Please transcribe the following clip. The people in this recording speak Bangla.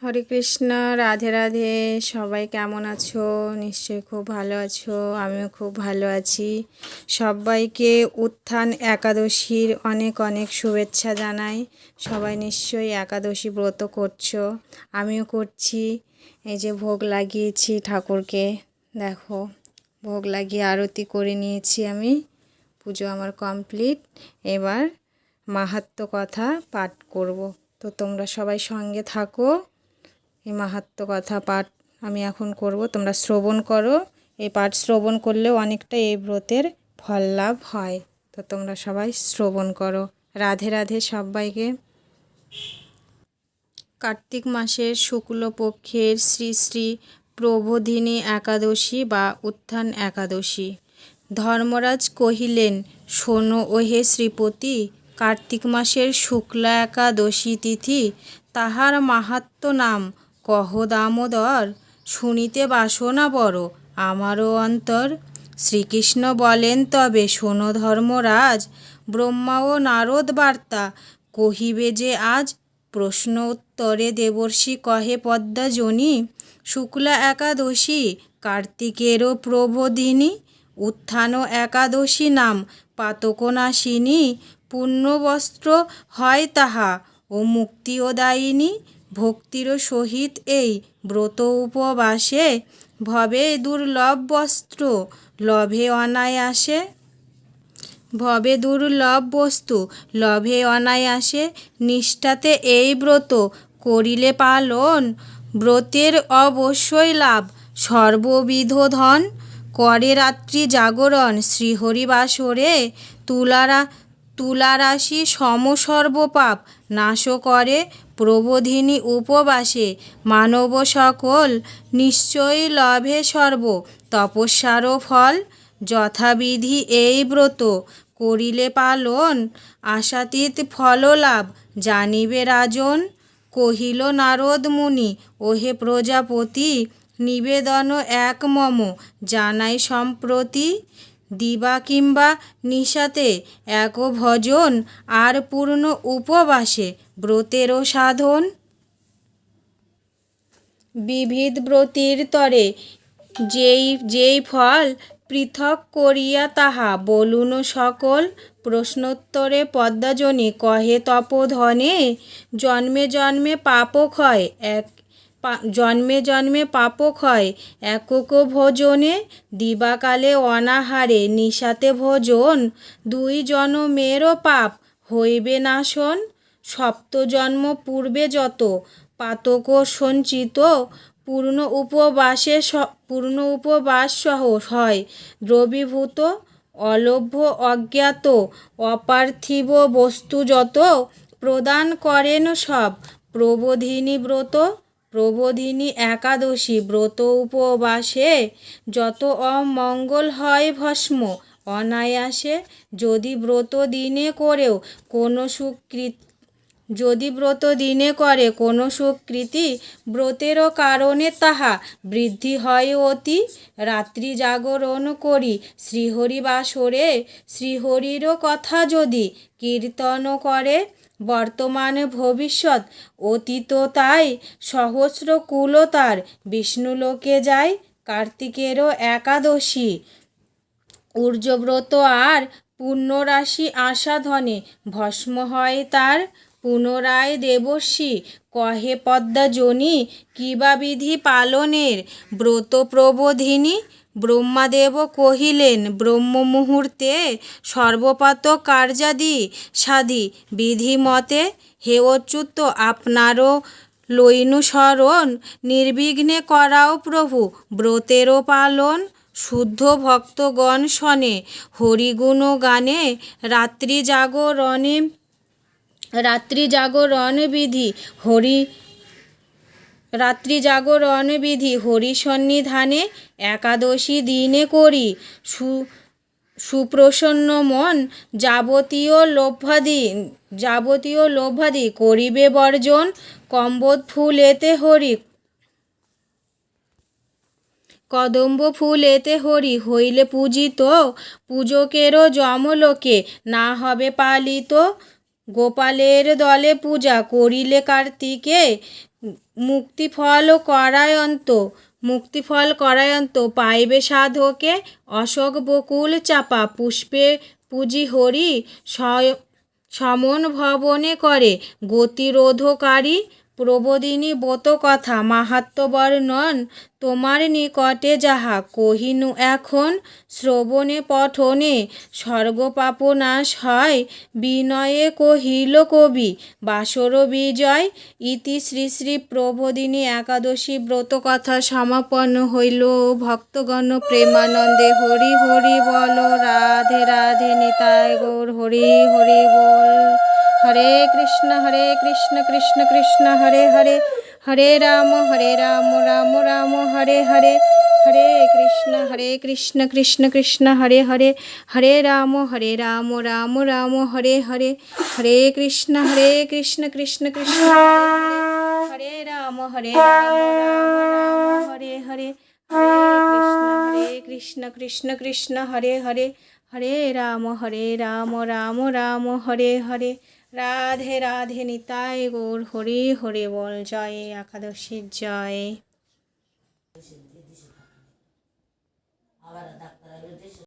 হরে কৃষ্ণ, রাধে রাধে। সবাই কেমন আছো? নিশ্চয়ই খুব ভালো আছো। আমিও খুব ভালো আছি। সবাইকে উত্থান একাদশীর অনেক অনেক শুভেচ্ছা জানাই। সবাই নিশ্চয়ই একাদশী ব্রত করছো, আমিও করছি। এই যে ভোগ লাগিয়েছি ঠাকুরকে, দেখো ভোগ লাগিয়ে আরতি করে নিয়েছি আমি। পুজো আমার কমপ্লিট। এবার মাহাত্ম্য কথা পাঠ করব, তো তোমরা সবাই সঙ্গে থাকো। এই মাহাত্ম্য কথা পাঠ আমি এখন করব, তোমরা শ্রবণ করো। এই পাঠ শ্রবণ করলে অনেকটা এই ব্রতের ফল লাভ হয়, তো তোমরা সবাই শ্রবণ করো। রাধে রাধে সবাইকে। কার্তিক মাসের শুক্লপক্ষের শ্রী শ্রী প্রবোধিনী একাদশী বা উত্থান একাদশী। ধর্মরাজ কহিলেন, শোনো ওহে শ্রীপতি, কার্তিক মাসের শুক্লা একাদশী তিথি, তাহার মাহাত্ম্য নাম কহ দামোদর, শুনিতে বাসনা বড় আমারও অন্তর। শ্রীকৃষ্ণ বলেন, তবে শোনো ধর্মরাজ, ব্রহ্মা ও নারদ বার্তা কহিবে যে আজ। প্রশ্ন উত্তরে দেবর্ষি কহে পদ্মাজনী, শুক্লা একাদশী কার্তিকেরও প্রবোধিনী, উত্থান একাদশী নাম পাতকনাশিনী, পুণ্যবস্ত্র হয় তাহা ও মুক্তিও দায়িনী। ভক্তির সহিত এই ব্রত উপবাসে, ভবে দুর্লভ বস্ত্র লভে অনায়াসে। ভবে দুর্লভ বস্তু লভে অনায়াসে, নিষ্ঠাতে এই ব্রত করিলে পালন, ব্রতের অবশ্যই লাভ সর্ববিধ ধন। করে রাত্রি জাগরণ শ্রীহরি বাসরে, তুলারাশি সম সর্বপাপ নাশ করে। প্রবোধিনী উপবাসে মানব সকল, নিশ্চয়ই লভে সর্ব তপস্যারও ফল। যথাবিধি এই ব্রত করিলে পালন, আশাতীত ফললাভ জানিবে রাজন। কহিল নারদ মুনি, ওহে প্রজাপতি, নিবেদন এক মম জানাই সম্প্রতি। দিবা কিংবা নিশাতে এক ভজন, আর পূর্ণ উপবাসে ব্রতেরও সাধন। বিবিধ ব্রতীর তরে যেই ফল, পৃথক করিয়া তাহা বলুন সকল। প্রশ্নোত্তরে পদ্মাজনী কহে তপোধনে, জন্মে জন্মে পাপক্ষয় জন্মে জন্মে পাপক্ষয় একক ভোজনে। দিবাকালে অনাহারে নিশাতে ভোজন, দুই জনমেরও পাপ হইবে নাশন। সপ্তজন্ম পূর্বে যত পাতক সঞ্চিত, পূর্ণ উপবাস সহ হয় দ্রবীভূত। অলভ্য অজ্ঞাত অপার্থিব বস্তু যত, প্রদান করেন সব প্রবোধিনী ব্রত। প্রবোধিনী একাদশী ব্রত উপবাসে, যত অমঙ্গল হয় ভস্ম অনায়াসে। যদি ব্রত দিনে করেও কোনো সুকৃতি, ব্রতেরও কারণে তাহা বৃদ্ধি হয় অতি। রাত্রি জাগরণ করি শ্রীহরি বাসরে, শ্রীহরিরও কথা যদি কীর্তন করে। বর্তমান ভবিষ্যৎ অতীত তাই, সহস্র কুল তার বিষ্ণুলোকে যায়। কার্তিকেরও একাদশী ঊর্যব্রত, আর পুণ্যরাশি আশাধনে ভস্ম হয় তার। পুনরায় দেবর্ষি কহে পদ্মাজনী, কিবা বিধি পালনের ব্রত প্রবোধিনী। ব্রহ্মাদেব কহিলেন ব্রহ্ম মুহূর্তে, সর্বপাত কার্যাদি সাধি বিধি মতে। হে অচ্যুত আপনারও লইনু শরণ, নির্বিঘ্নে করাও প্রভু ব্রতেরও পালন। শুদ্ধ ভক্তগণ শনে হরিগুণ গানে, রাত্রি জাগরণ বিধি হরি সন্নিধানে। একাদশী দিনে করি সুপ্রসন্ন মন, যাবতীয় লোভাদি করিবে বর্জন। কদম্ব ফুল এতে হরি হইলে পূজিত, পূজকেরও যমলোকে না হবে পালিত। গোপালের দলে পূজা করিলে কার্তিকে, মুক্তিফল করায়ন্ত পাইবে সাধকে অশোক বকুল চাপা পুষ্পে পূজি হরি সমন ভবনে করে গতিরোধকারী প্রবোদিনী ব্রত কথা মাহাত্ম্য বর্ণন তোমার নিকটে যাহা কহিনু এখন শ্রবণে পঠনে স্বর্গপাপ নাশ হয় বিনয়ে কহিল কবি বাসর বিজয় ইতি শ্রী শ্রী প্রবোদিনী একাদশী ব্রত কথা সমাপন্ন হইল। ভক্তগণ প্রেমানন্দে হরি হরি বল, রাধে রাধে নিতাই গৌর হরি হরি বল। হরে কৃষ্ণ কৃষ্ণ কৃষ্ণ হরে হরে, হরে রাম রাম রাম হরে হরে, হরে কৃষ্ণ কৃষ্ণ কৃষ্ণ হরে হরে, হরে রাম রাম রাম হরে হরে, হরে কৃষ্ণ কৃষ্ণ কৃষ্ণ হরে রাম রাম হরে হরে, হরে কৃষ্ণ কৃষ্ণ কৃষ্ণ হরে হরে, হরে রাম রাম রাম হরে হরে। রাধে রাধে নিতাই গৌর হরি হরি বল। জয় একাদশীর জয়।